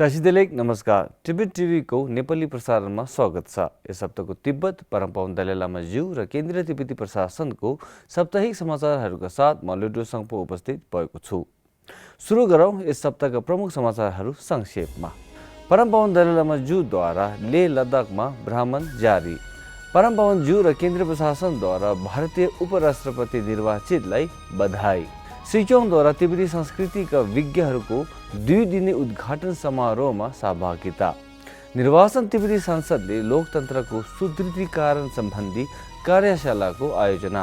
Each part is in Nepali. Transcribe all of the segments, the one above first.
टासिदेलेक नमस्कार। तिब्बत टिभी को नेपाली प्रसारणमा स्वागत छ। यस हप्ताको तिब्बत परमपावन दलाई लामा ज्यू र केन्द्रीय तिब्बती प्रशासनको साप्ताहिक समाचारहरूका साथ म लुडो सङ्पो उपस्थित भएको छु। सुरु गरौँ यस हप्ताका प्रमुख समाचारहरू संक्षेपमा। परमपावन दलाई लामा ज्यूद्वारा लेह लद्दाखमा भ्रमण जारी। परमपावन ज्यू र केन्द्रीय प्रशासनद्वारा भारतीय उपराष्ट्रपति निर्वाचितलाई बधाई। श्रीचौङद्वारा तिब्बती संस्कृतिका विज्ञहरूको 2 दिने उद्घाटन समारोहमा सहभागिता। निर्वाचन तिब्बती संसदले लोकतन्त्रको सुदृढीकरण सम्बन्धी कार्यशालाको आयोजना।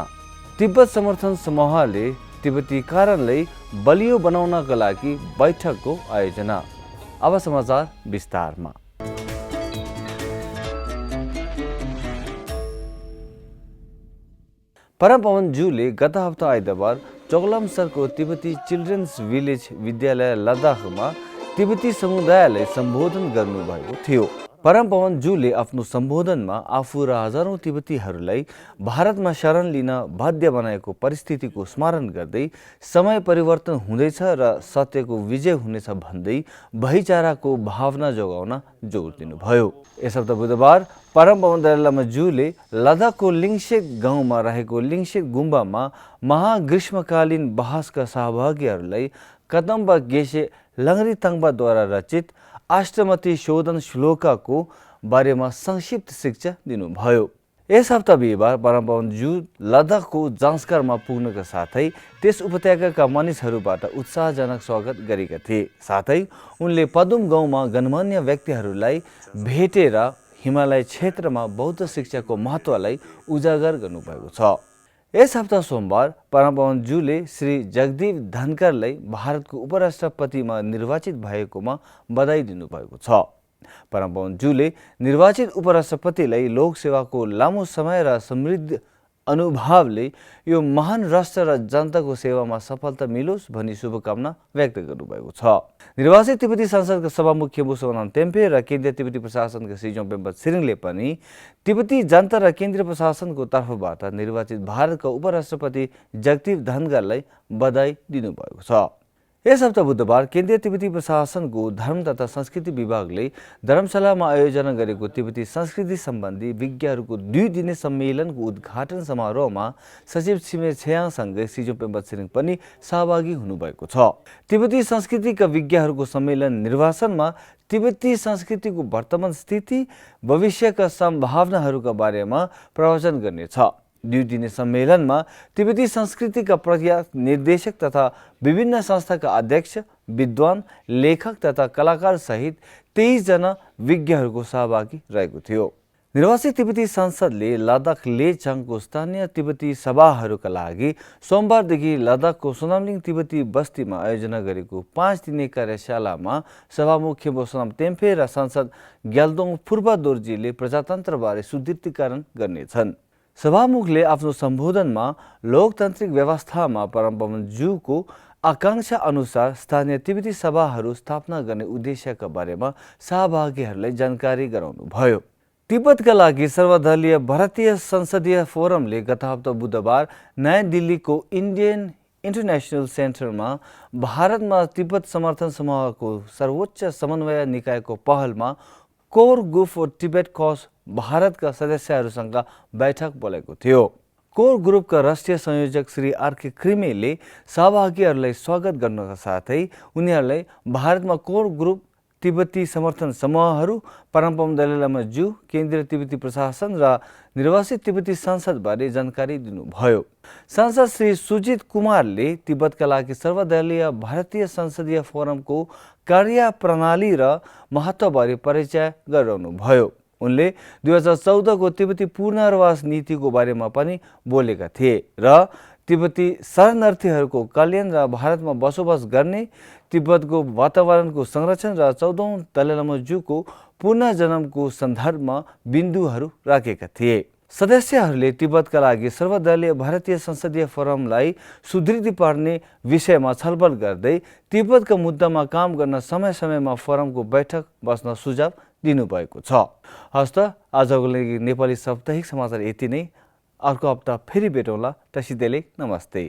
तिब्बत समर्थन समूहले तिब्बतीकरणलाई बलियो बनाउनका लागि बैठकको आयोजना। अब समाचार विस्तारमा। परमपावन ज्यूले गत हप्ता आइतबार चोगलामसरको तिब्बती चिल्ड्रेन्स भिलेज विद्यालय लद्दाखमा तिब्बती समुदायलाई सम्बोधन गर्नुभएको थियो। परमपावन ज्यूले आफ्नो सम्बोधनमा आफू र हजारौं तिब्बतीहरूलाई भारतमा शरण लिन बाध्य बनाएको परिस्थितिको स्मरण गर्दै समय परिवर्तन हुँदैछ र सत्यको विजय हुनेछ भन्दै भाइचाराको भावना जोगाउन जोड दिनुभयो। यस हप्ता बुधबार परमपावन दलाई लामा ज्यूले लद्दाखको लिङसेक गाउँमा रहेको लिङसेक गुम्बामा महाग्रीष्मकालीन बहसका सहभागीहरूलाई कदम्बा गेसे लङरिताङबाद्वारा रचित अष्टमती शोधन श्लोकको बारेमा संक्षिप्त शिक्षा दिनुभयो। यस हप्ता बिहिबार परमपावन ज्यू लद्दाखको जान्स्करमा पुग्नका साथै त्यस उपत्यकाका मानिसहरूबाट उत्साहजनक स्वागत गरेका थिए। साथै उनले पदुम गाउँमा गणमान्य व्यक्तिहरूलाई भेटेर हिमालय क्षेत्रमा बौद्ध शिक्षाको महत्त्वलाई उजागर गर्नुभएको छ। यस हप्ता सोमबार परमपावन ज्यूले श्री जगदीप धनकरलाई भारतको उपराष्ट्रपतिमा निर्वाचित भएकोमा बधाई दिनुभएको छ। परमपावन ज्यूले निर्वाचित उपराष्ट्रपतिलाई लोकसेवाको लामो समय र समृद्ध अनुभवले यो महान राष्ट्र र जनताको सेवामा सफलता मिलोस् भनी शुभकामना व्यक्त गर्नुभएको छ। निर्वाचित तिब्बती संसदका सभामुख खेबु सोनाम टेम्पे र केन्द्रीय तिब्बती प्रशासनका श्रीचौङ पेम्बा छिरिङले पनि तिब्बती जनता र केन्द्रीय प्रशासनको तर्फबाट निर्वाचित भारतका उपराष्ट्रपति जगदीप धनकरलाई बधाई दिनुभएको छ। यस हप्ता बुधबार केन्द्रीय तिब्बती प्रशासनको धर्म तथा संस्कृति विभागले धर्मशालामा आयोजना गरेको तिब्बती संस्कृति सम्बन्धी विज्ञहरूको 2 दिने सम्मेलनको उद्घाटन समारोहमा सचिव छिमे छेयाङसँगै श्रीचौङ पेम्बा छिरिङ पनि सहभागी हुनुभएको छ। तिब्बती संस्कृतिका विज्ञहरूको सम्मेलन निर्वाचनमा तिब्बती संस्कृतिको वर्तमान स्थिति, भविष्यका सम्भावनाहरूका बारेमा प्रवचन गर्नेछ। 2 दिने सम्मेलनमा तिब्बती संस्कृतिका प्रख्यात निर्देशक तथा विभिन्न संस्थाका अध्यक्ष, विद्वान, लेखक तथा कलाकार सहित 23 जना विज्ञहरूको सहभागी रहेको थियो। निर्वाचित तिब्बती संसदले लद्दाख लेचाङको स्थानीय तिब्बती सभाहरूका लागि सोमबारदेखि लद्दाखको सोनामलिङ तिब्बती बस्तीमा आयोजना गरेको 5 दिने कार्यशालामा सभामुख खेबु सोनाम टेम्पे र सांसद ग्याल्दोङ फुर्बा दोर्जीले प्रजातन्त्रबारे सुदृढीकरण गर्नेछन्। सभामुखले आफ्नो सम्बोधनमा लोकतान्त्रिक व्यवस्थामा परमपावन ज्यूको आकांक्षा अनुसार स्थानीय तिब्बती सभाहरू स्थापना गर्ने उद्देश्यका बारेमा सहभागीहरूलाई जानकारी गराउनुभयो। तिब्बतका लागि सर्वदलीय भारतीय संसदीय फोरमले गत हप्ता बुधबार नयाँ दिल्लीको इन्डियन इन्टरनेसनल सेन्टरमा भारतमा तिब्बत समर्थन समूहको सर्वोच्च समन्वय निकायको पहलमा core group for Tibet cause भारतका सदस्यहरूसँग बैठक बोलेको थियो। कोर ग्रुपका राष्ट्रिय संयोजक श्री आरके क्रिमेले सहभागीहरूलाई स्वागत गर्नका साथै उनीहरूलाई भारतमा कोर ग्रुप, तिब्बती समर्थन समूहहरू, परमपावन दलाई लामा ज्यू, केन्द्रीय तिब्बती प्रशासन र निर्वाचित तिब्बती संसदबारे जानकारी दिनुभयो। सांसद श्री सुजित कुमारले तिब्बतका लागि सर्वदलीय भारतीय संसदीय फोरमको कार्यप्रणाली र महत्त्वबारे परिचय गराउनुभयो। उनले 2014 को तिब्बती पुनर्वास नीतिको बारेमा पनि बोलेका थिए र तिब्बती शरणार्थीहरूको कल्याण र भारतमा बसोबास गर्ने, तिब्बतको वातावरणको संरक्षण र 14औं दलाई लामा ज्यूको पुनर्जन्मको सन्दर्भमा बिन्दुहरू राखेका थिए। सदस्यहरूले तिब्बतका लागि सर्वदलीय भारतीय संसदीय फोरमलाई सुदृढ पार्ने विषयमा छलफल गर्दै तिब्बतका मुद्दामा काम गर्न समय समयमा फोरमको बैठक बस्न सुझाव दिनुभएको छ। हस्त आजको लागि नेपाली साप्ताहिक समाचार यति नै। अर्को हप्ता फेरि भेटौँला। तसिदेले नमस्ते।